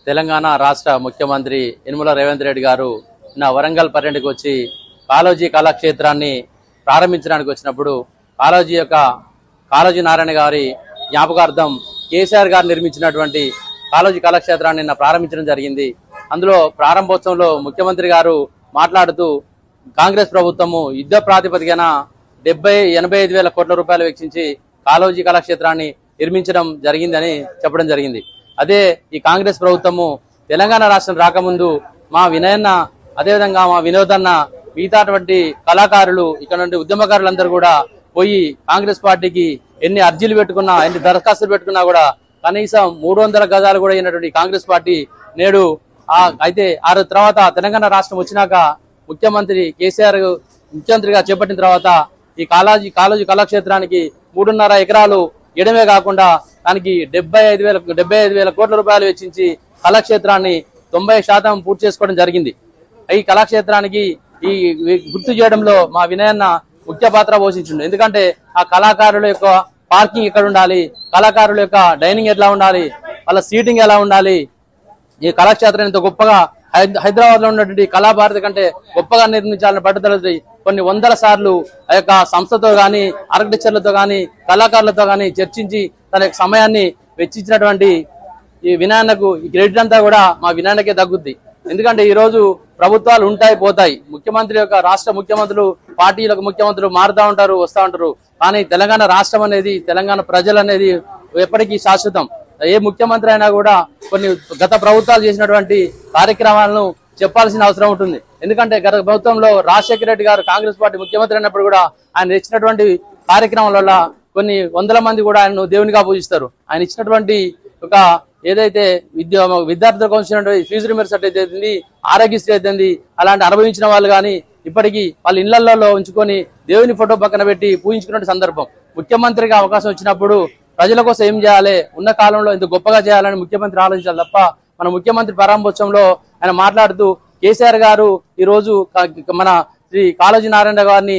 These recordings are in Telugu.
తెలంగాణ రాష్ట్ర ముఖ్యమంత్రి యనమల రేవంత్ రెడ్డి గారు నిన్న వరంగల్ పర్యటనకు వచ్చి కాళోజీ కళాక్షేత్రాన్ని ప్రారంభించడానికి వచ్చినప్పుడు కాళోజీ నారాయణ గారి జ్ఞాపకార్థం కేసీఆర్ గారు నిర్మించినటువంటి కాళోజీ కళాక్షేత్రాన్ని నిన్న ప్రారంభించడం జరిగింది. అందులో ప్రారంభోత్సవంలో ముఖ్యమంత్రి గారు మాట్లాడుతూ కాంగ్రెస్ ప్రభుత్వము యుద్ధ ప్రాతిపదికన 85 వేల కోట్ల రూపాయలు వెచ్చించి కాళోజీ కళాక్షేత్రాన్ని నిర్మించడం జరిగిందని చెప్పడం జరిగింది. అదే ఈ కాంగ్రెస్ ప్రభుత్వము తెలంగాణ రాష్ట్రం రాకముందు మా వినయన్న, అదేవిధంగా మా వినోదన్న, మిగతాటువంటి కళాకారులు, ఇక్కడ నుండి ఉద్యమకారులందరూ కూడా పోయి కాంగ్రెస్ పార్టీకి ఎన్ని అర్జీలు పెట్టుకున్నా, ఎన్ని దరఖాస్తులు పెట్టుకున్నా కూడా కనీసం 300 గజాలు కూడా అయినటువంటి కాంగ్రెస్ పార్టీ నేడు అయితే ఆ తర్వాత తెలంగాణ రాష్ట్రం వచ్చినాక ముఖ్యమంత్రి కేసీఆర్ ముఖ్యమంత్రిగా చేపట్టిన తర్వాత ఈ కాళోజీ కళాక్షేత్రానికి 3.5 ఎకరాలు ఇవ్వడమే కాకుండా దానికి 75 వేల కోట్ల రూపాయలు వెచ్చించి కళాక్షేత్రాన్ని 90% పూర్తి చేసుకోవడం జరిగింది. ఈ కళాక్షేత్రానికి ఈ గుర్తు చేయడంలో మా వినయన్న ముఖ్య పాత్ర పోషించింది. ఎందుకంటే ఆ కళాకారుల యొక్క పార్కింగ్ ఎక్కడ ఉండాలి, కళాకారుల యొక్క డైనింగ్ ఎట్లా ఉండాలి, వాళ్ళ సీటింగ్ ఎలా ఉండాలి, ఈ కళాక్షేత్రం ఇంత గొప్పగా హైదరాబాద్ లో ఉన్నటువంటి కళాభారతి కంటే గొప్పగా నిర్మించాలని పట్టుదలతో కొన్ని 100 సార్లు ఆ యొక్క సంస్థతో గాని, ఆర్కిటెక్చర్లతో గాని, కళాకారులతో గాని చర్చించి తన యొక్క సమయాన్ని వెచ్చించినటువంటి ఈ వినయన్నకు ఈ క్రెడిట్ అంతా కూడా మా వినయన్నకే తగ్గుద్ది. ఎందుకంటే ఈ రోజు ప్రభుత్వాలు ఉంటాయి పోతాయి, ముఖ్యమంత్రి యొక్క రాష్ట్ర ముఖ్యమంత్రులు, పార్టీలకు ముఖ్యమంత్రులు మారుతా ఉంటారు, వస్తూ ఉంటారు. కానీ తెలంగాణ రాష్ట్రం అనేది, తెలంగాణ ప్రజలు అనేది ఎప్పటికీ శాశ్వతం. ఏ ముఖ్యమంత్రి అయినా కూడా కొన్ని గత ప్రభుత్వాలు చేసినటువంటి కార్యక్రమాలను చెప్పాల్సిన అవసరం ఉంటుంది. ఎందుకంటే గత ప్రభుత్వంలో రాజశేఖర రెడ్డి గారు కాంగ్రెస్ పార్టీ ముఖ్యమంత్రి అయినప్పుడు కూడా ఆయన ఇచ్చినటువంటి కార్యక్రమాల వల్ల కొన్ని 100 మంది కూడా ఆయనను దేవునిగా పూజిస్తారు. ఆయన ఇచ్చినటువంటి ఒక ఏదైతే విద్యార్థులకు వచ్చినటువంటి ఫీజు రిమర్సెట్ అయితే, ఆరోగ్యశ్రీ అయితే, అలాంటి అనుభవించిన వాళ్ళు కానీ ఇప్పటికీ వాళ్ళ ఇళ్లలో ఉంచుకొని దేవుని ఫోటో పక్కన పెట్టి పూజించుకున్న సందర్భం. ముఖ్యమంత్రిగా అవకాశం వచ్చినప్పుడు ప్రజల కోసం ఏం చేయాలి, ఉన్న కాలంలో ఇంత గొప్పగా చేయాలని ముఖ్యమంత్రి ఆలోచించాలి తప్ప మన ముఖ్యమంత్రి ప్రారంభోత్సవంలో ఆయన మాట్లాడుతూ కేసీఆర్ గారు ఈ రోజు మన శ్రీ కాళోజీ నారాయణ గారిని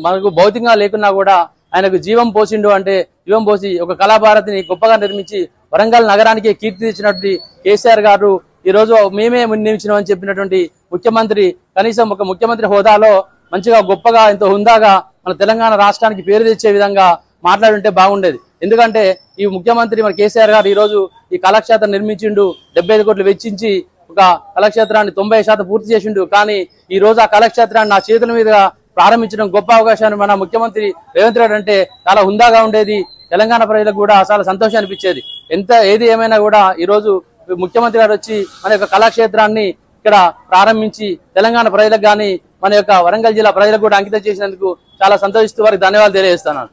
మనకు భౌతికంగా లేకున్నా కూడా ఆయనకు జీవం పోసిండు అంటే జీవం పోసి ఒక కళాభారతిని గొప్పగా నిర్మించి వరంగల్ నగరానికి కీర్తి తెచ్చినటువంటి కేసీఆర్ గారు ఈ రోజు మేమే నియమించినామని చెప్పినటువంటి ముఖ్యమంత్రి కనీసం ఒక ముఖ్యమంత్రి హోదాలో మంచిగా గొప్పగా ఎంతో హుందాగా మన తెలంగాణ రాష్ట్రానికి పేరు తెచ్చే విధంగా మాట్లాడుంటే బాగుండేది. ఎందుకంటే ఈ ముఖ్యమంత్రి మన కేసీఆర్ గారు ఈ రోజు ఈ కళాక్షేత్రం నిర్మించిండు, 75 కోట్లు వెచ్చించి ఒక కళాక్షేత్రాన్ని 90% పూర్తి చేసిండు. కానీ ఈ రోజు ఆ కళాక్షేత్రాన్ని నా చేతుల మీదుగా ప్రారంభించడం గొప్ప అవకాశాన్ని మన ముఖ్యమంత్రి రేవంత్ రెడ్డి అంటే చాలా హుందాగా ఉండేది. తెలంగాణ ప్రజలకు కూడా చాలా సంతోషం అనిపించేది. ఏది ఏమైనా కూడా ఈ రోజు ముఖ్యమంత్రి గారు వచ్చి మన యొక్క కళాక్షేత్రాన్ని ఇక్కడ ప్రారంభించి తెలంగాణ ప్రజలకు కానీ మన యొక్క వరంగల్ జిల్లా ప్రజలకు కూడా అంకితం చేసినందుకు చాలా సంతోషిస్తూ వారికి ధన్యవాదాలు తెలియజేస్తున్నాను.